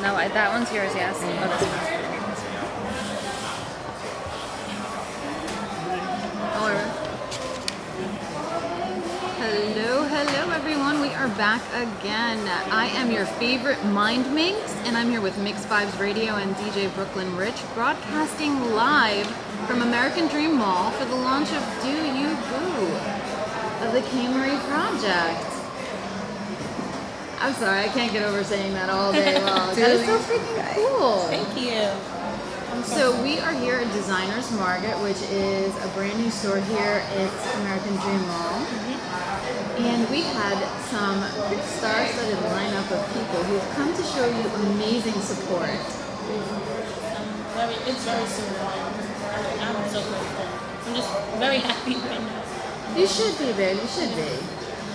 No, that one's yours, yes. Oh, this one. Hello everyone. We are back again. I am your favorite Mindminx, and I'm here with Mix Vibes Radio and DJ Brooklyn Rich, broadcasting live from American Dream Mall for the launch of Do You Boo of the K-Marie Project. I'm sorry, I can't get over saying that all day long. That is so freaking cool. Thank you. So we are here at Designers Market, which is a brand new store here at American Dream Mall. And we've had some pretty star-studded lineup of people who have come to show you amazing support. It's very simple. I'm so grateful. I'm just very happy right now. You should be, babe. You should be.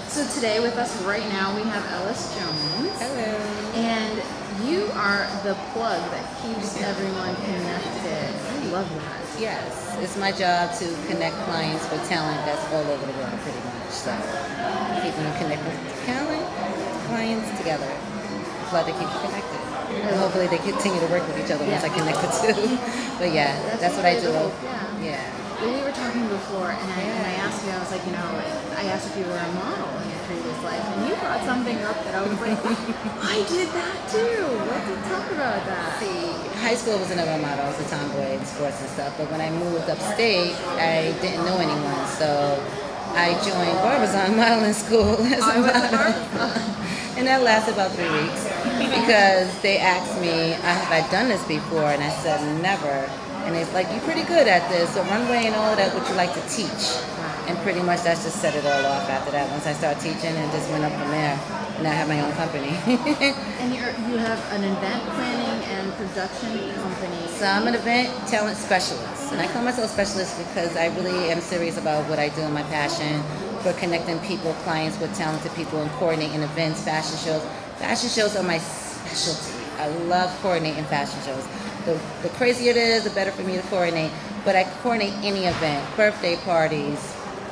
So today with us right now we have Ellis Jones. Hello. And you are the plug that keeps everyone connected. I love that. Yes, it's my job to connect clients with talent that's all over the world, pretty much. So, keeping them connected with talent, clients together. Glad they keep you connected. And hopefully they continue to work with each other once I connect the two. But yeah, that's what I do. Yeah. Well, we were talking before, and I asked you, I was like, I asked if you were a model in your previous life, and you brought something up that I was like, I did that too. Let's talk about that. See, high school was another model. I was a tomboy in sports and stuff. But when I moved upstate, I didn't know anyone, so I joined Barbizon Modeling School as a model. And that lasted about 3 weeks because they asked me, have I done this before? And I said, never. And it's like, you're pretty good at this. So runway and all of that, would you like to teach? And pretty much that's just set it all off after that. Once I started teaching, and just went up from there. And I have my own company. And you have an event planning and production company. So I'm an event talent specialist. And I call myself specialist because I really am serious about what I do and my passion for connecting people, clients with talented people and coordinating events, fashion shows. Fashion shows are my specialty. I love coordinating fashion shows. The crazier it is, the better for me to coordinate. But I coordinate any event, birthday parties,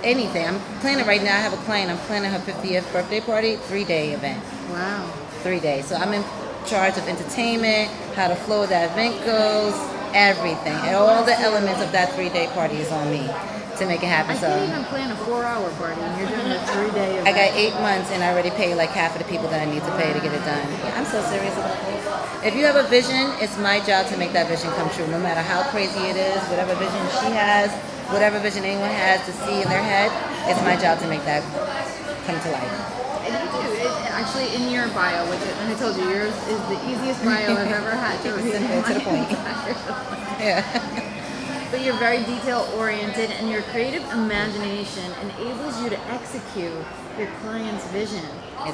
anything. I'm planning right now, I have a client, I'm planning her 50th birthday party, 3-day event. Wow. 3 days. So I'm in charge of entertainment, how the flow of that event goes, everything. And all the elements of that 3-day party is on me to make it happen. I can't even plan a 4-hour party, and you're doing a 3-day event. I got 8 months, and I already paid like half of the people that I need to pay to get it done. Yeah, I'm so serious about this. If you have a vision, it's my job to make that vision come true, no matter how crazy it is, whatever vision she has, whatever vision anyone has to see in their head, it's my job to make that come to life. And you do. Actually, in your bio, which I told you, yours is the easiest bio I've ever had to read. Simple, to the point. Yeah. But you're very detail-oriented, and your creative imagination enables you to execute your client's vision.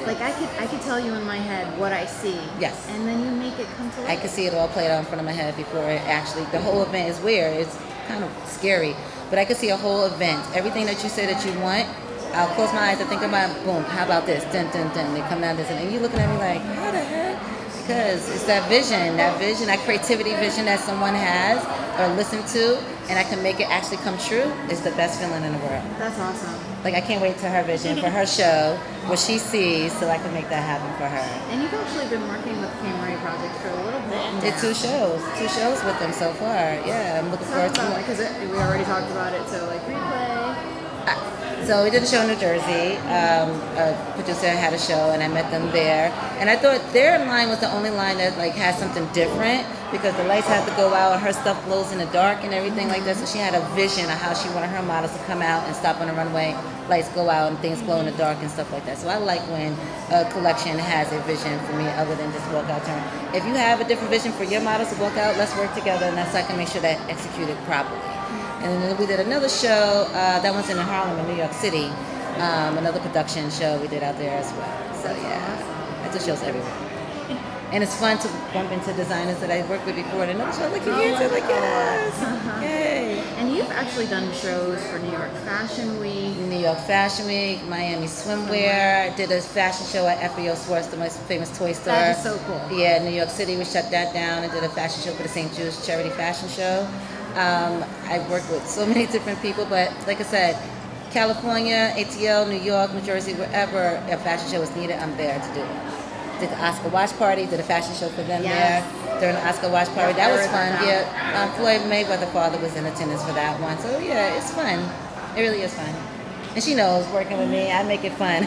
Like I could tell you in my head what I see. Yes. And then you make it come to life. I can see it all played out in front of my head before it actually, the whole event is weird. It's kind of scary. But I can see a whole event. Everything that you say that you want, I'll close my eyes and think about, boom, how about this? Dun, dun, dun. They come down this, and you're looking at me like, how the heck? Because it's that vision, that creativity vision that someone has or listen to, and I can make it actually come true, is the best feeling in the world. That's awesome. Like, I can't wait to her vision, for her show, what she sees, so I can make that happen for her. And you've actually been working with the K-Marie Project for a little bit now. Did 2 shows with them so far. Yeah, I'm looking forward to it. Because we already talked about it, so like replay. So we did a show in New Jersey. A producer had a show, and I met them there. And I thought their line was the only line that like has something different because the lights have to go out, and her stuff glows in the dark and everything like that. So she had a vision of how she wanted her models to come out and stop on the runway, lights go out, and things glow in the dark and stuff like that. So I like when a collection has a vision for me other than just walk out turn. If you have a different vision for your models to walk out, let's work together, and that's so I can make sure that executed properly. And then we did another show, that one's in Harlem in New York City, another production show we did out there as well. So yeah, I do shows everywhere. And it's fun to bump into designers that I worked with before in another show, like you answered, like yes, yay. And you've actually done shows for New York Fashion Week. New York Fashion Week, Miami Swimwear. I did a fashion show at FBO Sports, the most famous toy store. That is so cool. Yeah, New York City, we shut that down and did a fashion show for the St. Jude's Charity Fashion Show. I've worked with so many different people, but like I said, California, ATL, New York, New Jersey, wherever a fashion show is needed, I'm there to do it. did the Oscar watch party, did a fashion show for them Yes. there during the Oscar watch party. That was heard fun. about Yeah, Floyd Mayweather's father was in attendance for that one. So yeah, it's fun. It really is fun. And she knows working with me, I make it fun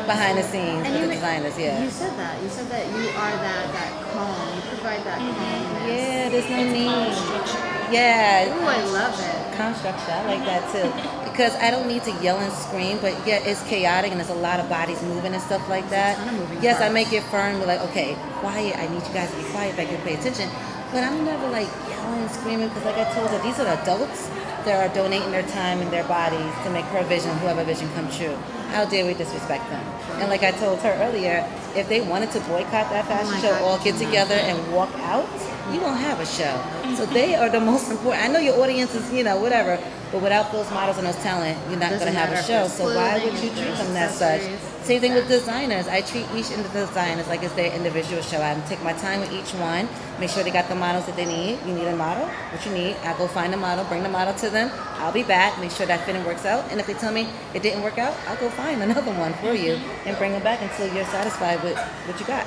behind the scenes with the designers. Yeah. You said that. You said that you are that calm. You provide that calmness. Yeah, there's no Calm need. structure. Yeah. Ooh, I love it. Calm structure. I like that too. Because I don't need to yell and scream, but yeah, it's chaotic and there's a lot of bodies moving and stuff like that. Ton of moving Yes, I parts. make it firm. We're like, okay, quiet. I need you guys to be quiet. Back and pay attention. But I'm never like yelling and screaming because, like I told her, these are the adults that are donating their time and their bodies to make her vision, whoever vision, come true. How dare we disrespect them? And like I told her earlier, if they wanted to boycott that fashion my show, God, all get together and walk out, you won't have a show. So they are the most important. I know your audience is, whatever, but without those models and those talent, you're not going Doesn't to have a matter if show. there's So why clothing, would you if treat there's them as such? accessories. Same thing with designers. I treat each of the designers like it's their individual show. I take my time with each one, make sure they got the models that they need. You need a model, what you need. I go find a model, bring the model to them. I'll be back, make sure that fitting works out. And if they tell me it didn't work out, I'll go find another one for you and bring them back until you're satisfied with what you got.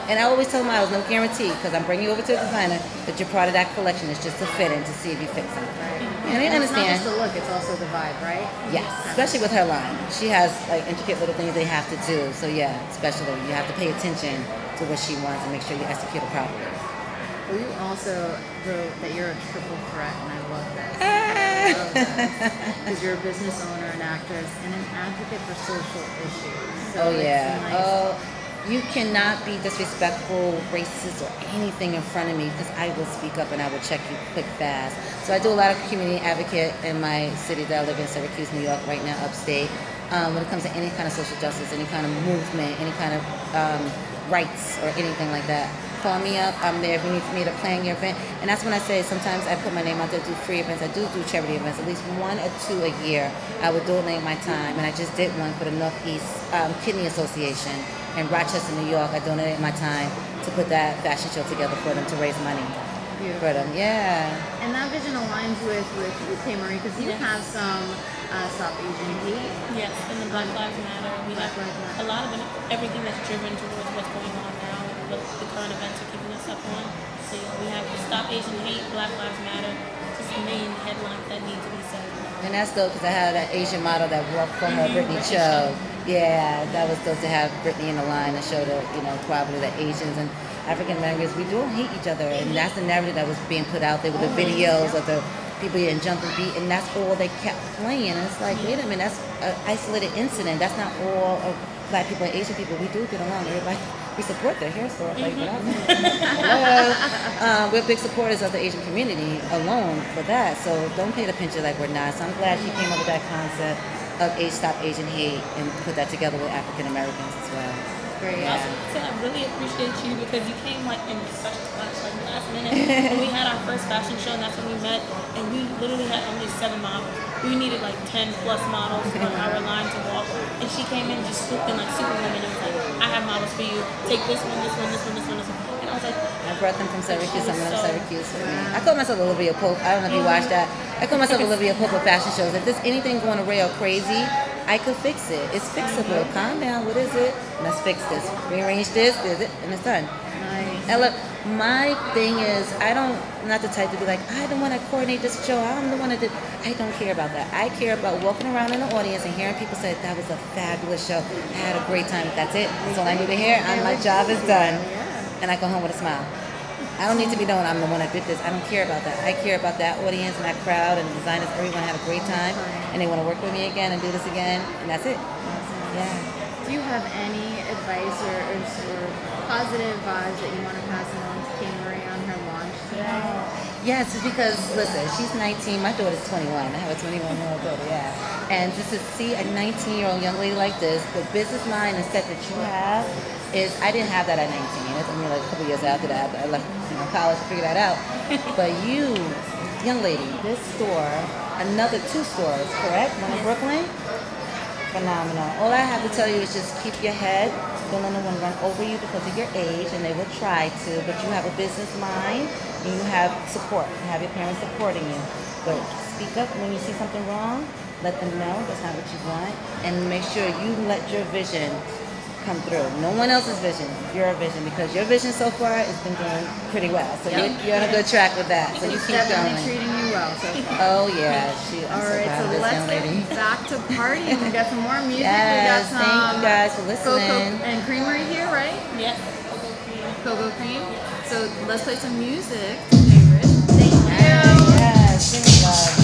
And I always tell models, no guarantee, because I'm bringing you over to a designer, that you're part of that collection. It's just a fit in to see if you fit something. And they And it's not understand. just the look, it's also the vibe, right? Yes, especially with her line. She has like intricate little things they have to do. So yeah, especially you have to pay attention to what she wants and make sure you execute it properly. Well, you also wrote that you're a triple threat, and I love that. I love that. Because you're a business owner, an actress, and an advocate for social issues. So Oh it's yeah. nice. Oh, you cannot be disrespectful, racist, or anything in front of me because I will speak up and I will check you quick, fast. So I do a lot of community advocate in my city that I live in, Syracuse, New York, right now, upstate. When it comes to any kind of social justice, any kind of movement, any kind of rights or anything like that. Call me up. I'm there if you need me to plan your event. And that's when I say sometimes I put my name out there, do free events. I do charity events, at least 1 or 2 a year. I would donate my time. And I just did one for the Northeast Kidney Association in Rochester, New York. I donated my time to put that fashion show together for them to raise money for them. Yeah. And that vision aligns with K. Marie because you have some Stop Asian Hate. Yes, and the Black Lives Matter. We have Black Lives Matter. a lot of everything that's driven towards what's going on now and what the current events are keeping us up on. So yeah, we have Stop Asian Hate, Black Lives Matter, just the main headlines that need to be said. And that's dope because I had that Asian model that worked for her, Brittany Cho. Yeah, that was dope to have Brittany in the line to show the, probably the Asians and African Americans, we don't hate each other. And that's the narrative that was being put out there with the videos of the people getting jumped and beat. And that's all they kept playing. And it's like, wait a minute, that's an isolated incident. That's not all of Black people and Asian people. We do get along. Everybody, we support their hair store. Like, hello. We're big supporters of the Asian community alone for that. So don't paint a picture like we're not. So I'm glad she came up with that concept of Stop Asian Hate and put that together with African Americans as well. Great. I also say I really appreciate you because you came like in such a clutch, like last minute. When we had our first fashion show, and that's when we met, and we literally had only 7 models. We needed like 10 plus models for our line to walk, and she came in just swooped in like Superwoman and was like, "I have models for you. Take this one, this one, this one, this one, this one." And I was like, I brought them from Syracuse. Some of them So- Syracuse with me. I call myself Olivia Pope. I don't know if you watched that. I call myself Olivia Pope of fashion shows. If there's anything going rail crazy, I could fix it. It's fixable. Calm down. What is it? Let's fix this. Rearrange this. Is it? And it's done. Nice. And look, my thing is, I'm not the type to be like, I don't want to coordinate this show. I'm the one that did. I don't care about that. I care about walking around in the audience and hearing people say, that was a fabulous show. I had a great time. That's it. That's all I need to hear. My job is done. And I go home with a smile. I don't need to be known I'm the one that did this. I don't care about that. I care about that audience and that crowd and the designers. Everyone had a great time. And they want to work with me again and do this again. And that's it. Yeah. Do you have any advice or positive vibes that you want to pass along to K. Marie on her launch today? Yes, it's because, listen, she's 19. My daughter's 21. I have a 21-year-old daughter, yeah. And just to see a 19-year-old young lady like this, the business mind and set that you have is, I didn't have that at 19. It's only like a couple years after that. I left college to figure that out. But you, young lady, this store, another 2 stores, correct? One in Brooklyn? Phenomenal. All I have to tell you is just keep your head. Don't let anyone run over you because of your age, and they will try to, but you have a business mind and you have support. You have your parents supporting you. But speak up when you see something wrong. Let them know that's not what you want, and make sure you let your vision come through. No one else's vision, your vision, because your vision so far has been doing pretty well. So you're on a good track with that. So you keep Definitely going. treating you well. So Oh yeah, I'm all so right, proud so of this let's young lady. get back to partying. We got some more music. Yes, we got some thank you guys for Cocoa listening. and Creamery here, right? Yes. Cocoa Cream. So let's play some music. Favorite. Thank you. Yes, give me love.